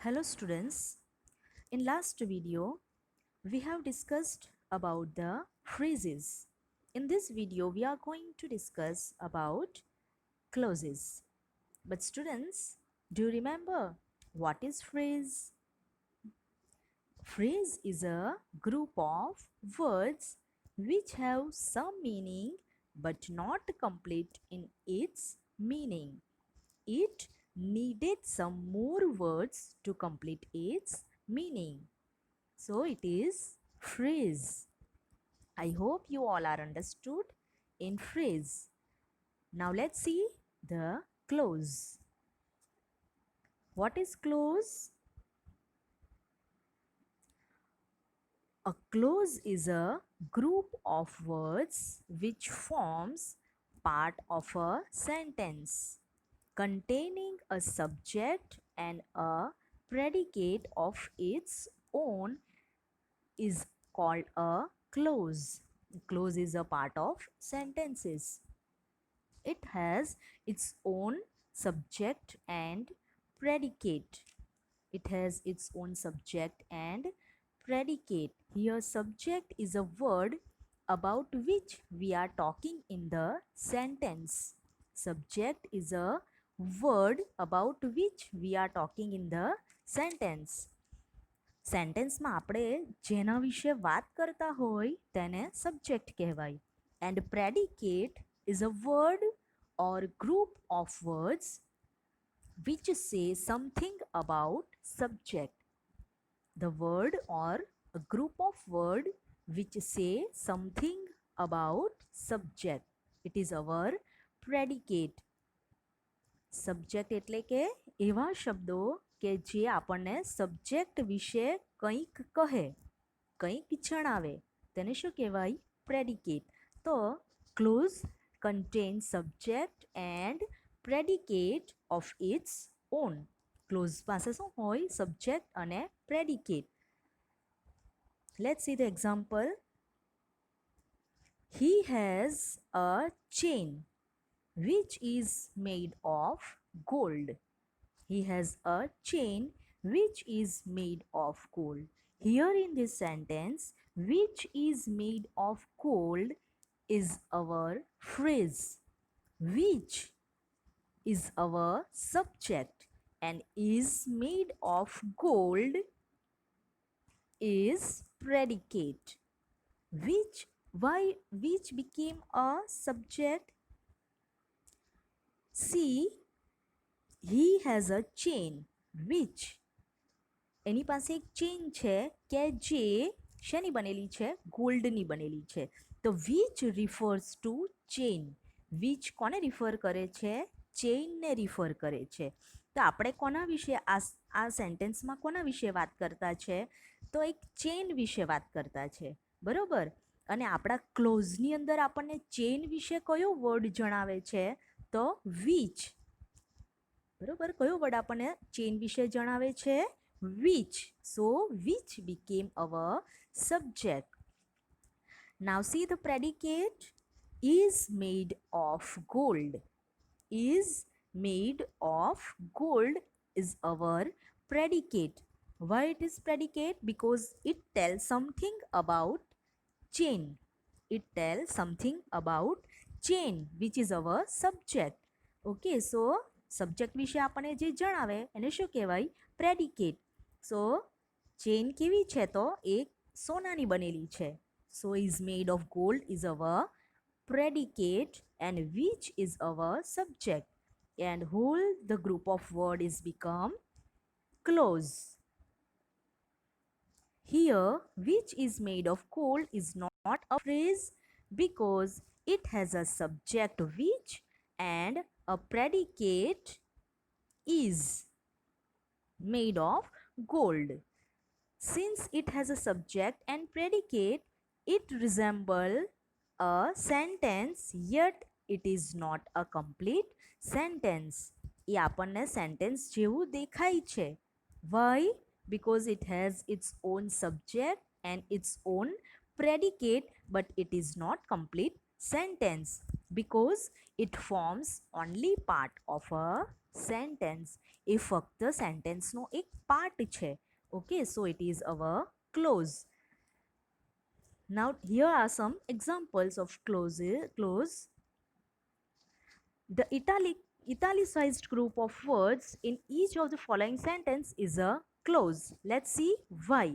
Hello students, in last video we have discussed about the phrases. In this video we are going to discuss about clauses. But students, do you remember what is phrase? Phrase is a group of words which have some meaning but not complete in its meaning. It needed some more words to complete its meaning. So it is phrase. I hope you all are understood in phrase. Now let's see the clause. What is clause? A clause is a group of words which forms part of a sentence containing a subject and a predicate of its own is called a clause. Clause is a part of sentences. It has its own subject and predicate. It has its own subject and predicate. Here subject is a word about which we are talking in the sentence. Subject is a word about which we are talking in the sentence. સેન્ટેન્સમાં આપણે જેના વિશે વાત કરતા હોય તેને subject કહેવાય. And predicate is a word or group of words which say something about subject. The word or a group of word which say something about subject. It is our predicate. Subject એટલે કે એવા શબ્દો કે જે આપણને subject વિશે કંઈક કહે, કંઈક જણાવે, તેને શું કહેવાય? પ્રેડિકેટ. તો clause contain subject and predicate of its own. Clause પાસે શું હોય? સબ્જેક્ટ અને predicate. Let's see the example. He has a chain which is made of gold. He has a chain which is made of gold. Here in this sentence, which is made of gold is our phrase. Which is our subject and is made of gold is predicate. Which became a subject? See, he has a chain which એની પાસે એક chain છે કે જે શેની બનેલી છે? ગોલ્ડની બનેલી છે. તો which refers to chain. which કોને રિફર કરે છે? ચેઇનને રિફર કરે છે. તો આપણે કોના વિશે આ સેન્ટેન્સમાં કોના વિશે વાત કરતા છે? તો એક ચેઇન વિશે વાત કરતા છે, બરોબર. અને આપણા ક્લોઝની અંદર આપણને ચેઇન વિશે કયો વર્ડ જણાવે છે? તો which. બરોબર, કયો વર્ડ આપણને ચેઇન વિશે જણાવે છે? which. So which became our subject. Now see the predicate. Is made of gold. Is made of gold is our predicate. Why it is predicate? Because it tells something about chain. It tells something about chain which is our subject. Okay, so subject વિશે આપણને જે જણાવે એને શું કહેવાય? Predicate. સો chain કેવી છે? તો એક સોનાની બનેલી છે. સો is made of gold is our predicate and which is our subject, and whole the group of word is become clause. Here which is made of gold is not a phrase because it has a subject which and a predicate is made of gold. Since it has a subject and predicate, it resembles a sentence, yet it is not a complete sentence. એ આપણને sentence જેવું દેખાય છે. Why? Because it has its own subject and its own predicate, but it is not complete sentence. because it forms only part of a sentence. એ ફક્ત સેન્ટેન્સનો એક part છે. Okay, so it is our clause. Now here are some examples of clause. The italicized group of words in each of the following sentence is a clause. Let's see why.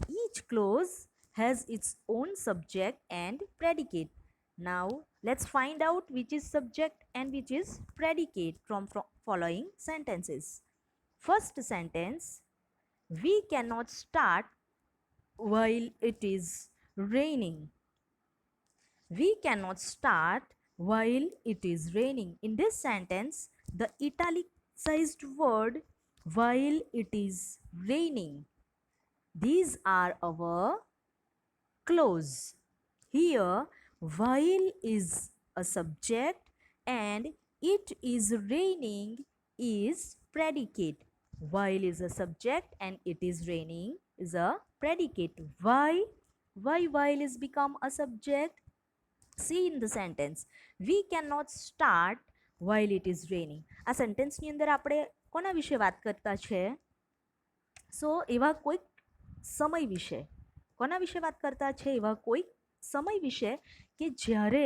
Each clause has its own subject and predicate. Now let's find out which is subject and which is predicate from following sentences. First sentence, we cannot start while it is raining. We cannot start while it is raining. In this sentence, the italicized word while it is raining, these are our clause. Here, while is a subject and it is raining is predicate. While is a subject and it is raining is a predicate. Why? Why while is become a subject? See in the sentence, we cannot start while it is raining. આ સેન્ટેન્સની અંદર આપણે કોના વિશે વાત કરતા છે? સો એવા કોઈ સમય વિશે. કોના વિશે વાત કરતા છે? એવા કોઈ સમય વિશે કે જ્યારે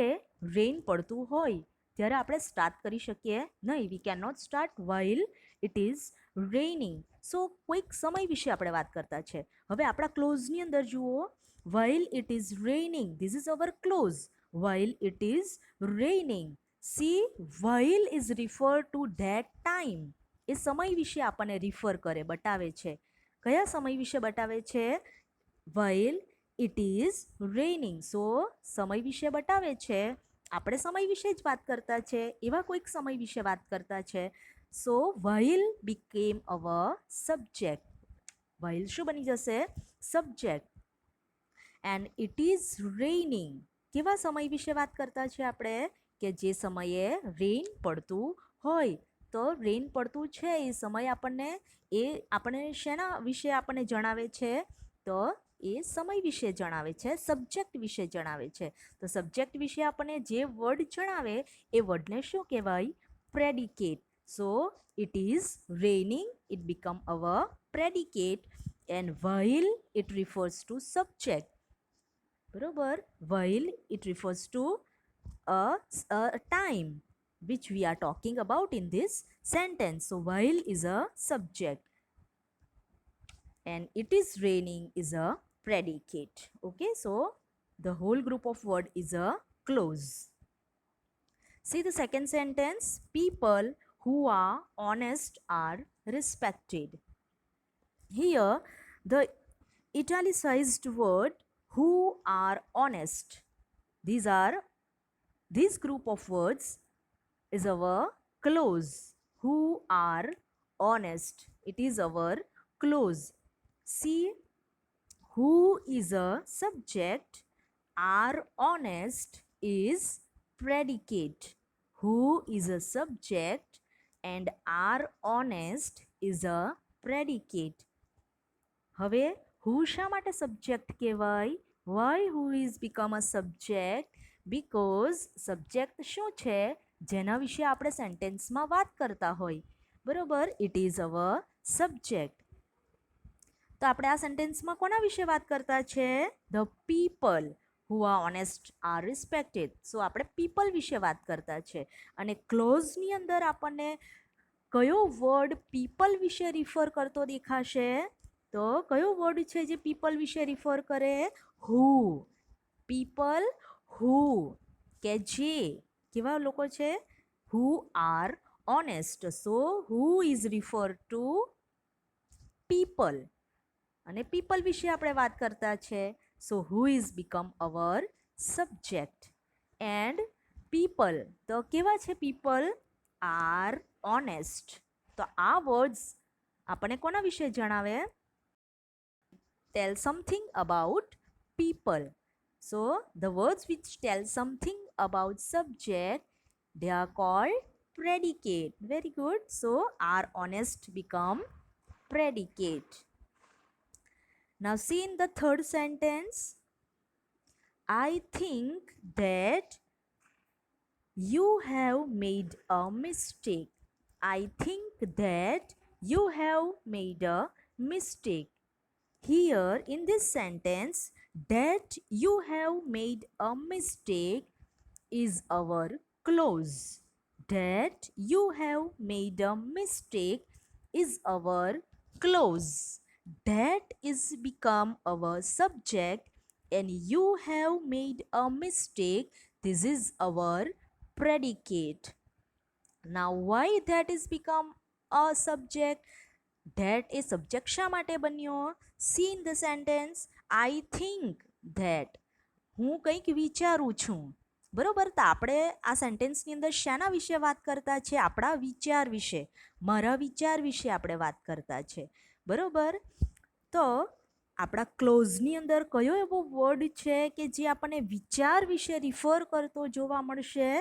રેન પડતું હોય ત્યારે આપણે સ્ટાર્ટ કરી શકીએ નહીં. We can not start while it is raining. So કોઈક સમય વિશે આપણે વાત કરતા છે. હવે આપણા ક્લોઝની અંદર જુઓ, while it is raining, this is our clause. While it is raining, see, while is refer to that time. એ સમય વિશે આપણને રિફર કરે, બતાવે છે. કયા સમય વિશે બતાવે છે? while it is raining. so સમય વિશે બતાવે છે. આપણે સમય વિશે જ વાત કરતા છે, એવા કોઈક સમય વિશે વાત કરતા છે. so while became our subject. while શું બની જશે? subject. and it is raining. કેવા સમય વિશે વાત કરતા છે આપણે? કે જે સમયે રેન પડતું હોય. તો રેન પડતું છે એ સમય આપણને શેના વિશે આપણને જણાવે છે? તો એ સમય વિશે જણાવે છે, સબ્જેક્ટ વિશે જણાવે છે. તો સબ્જેક્ટ વિશે આપણને જે વર્ડ જણાવે એ વર્ડને શું કહેવાય? Predicate. So it is raining, it become our predicate, and while it refers to subject. બરોબર? while it refers to a time which we are talking about in this sentence. So while is a subject and it is raining is a predicate. Okay, so the whole group of word is a clause. See the second sentence, people who are honest are respected. Here the italicized word who are honest, this group of words is our clause. Who are honest, it is our clause. See, who is a subject, are honest is predicate. Who is a subject and are honest is a predicate. હવે who શા માટે subject કહેવાય? why who is become a subject? because subject શું છે? જેના વિશે આપણે સેન્ટેન્સમાં વાત કરતા હોય. બરોબર? it is our subject. તો આપણે આ સેન્ટેન્સમાં કોના વિશે વાત કરતા છે? the people who are honest are respected. so આપણે people વિશે વાત કરતા છે. અને ક્લોઝની અંદર આપણને કયો વર્ડ people વિશે રિફર કરતો દેખાશે? તો કયો વર્ડ છે જે people વિશે રિફર કરે? who. people who, કે જે કેવા લોકો છે? who are honest. so who is referred to people અને people વિશે આપણે વાત કરતા છે. so who is become our subject and people. તો કેવા છે people? are honest. તો આ વર્ડ્સ આપણને કોના વિશે જણાવે? tell something about people. so the words which tell something about subject, they are called predicate. very good. so are honest become predicate. Now see in the third sentence, I think that You have made a mistake. I think that you have made a mistake. Here in this sentence, that you have made a mistake is our clause. That you have made a mistake is our clause. That is become our subject, and you have made a mistake, this is our predicate. Now why that is become a subject? That A subject શા માટે બન્યો? C in the sentence I think that, હું કંઈક વિચારું છું. બરોબર, તો આપણે આ સેન્ટેન્સની અંદર શાના વિશે વાત કરતા છે? આપણા વિચાર વિશે, મારા વિચાર વિશે આપણે વાત કરતા છે. બરોબર, તો આપણા ક્લોઝની અંદર કયો એવો વર્ડ છે કે જે આપણને વિચાર વિશે રિફર કરતો જોવા મળશે?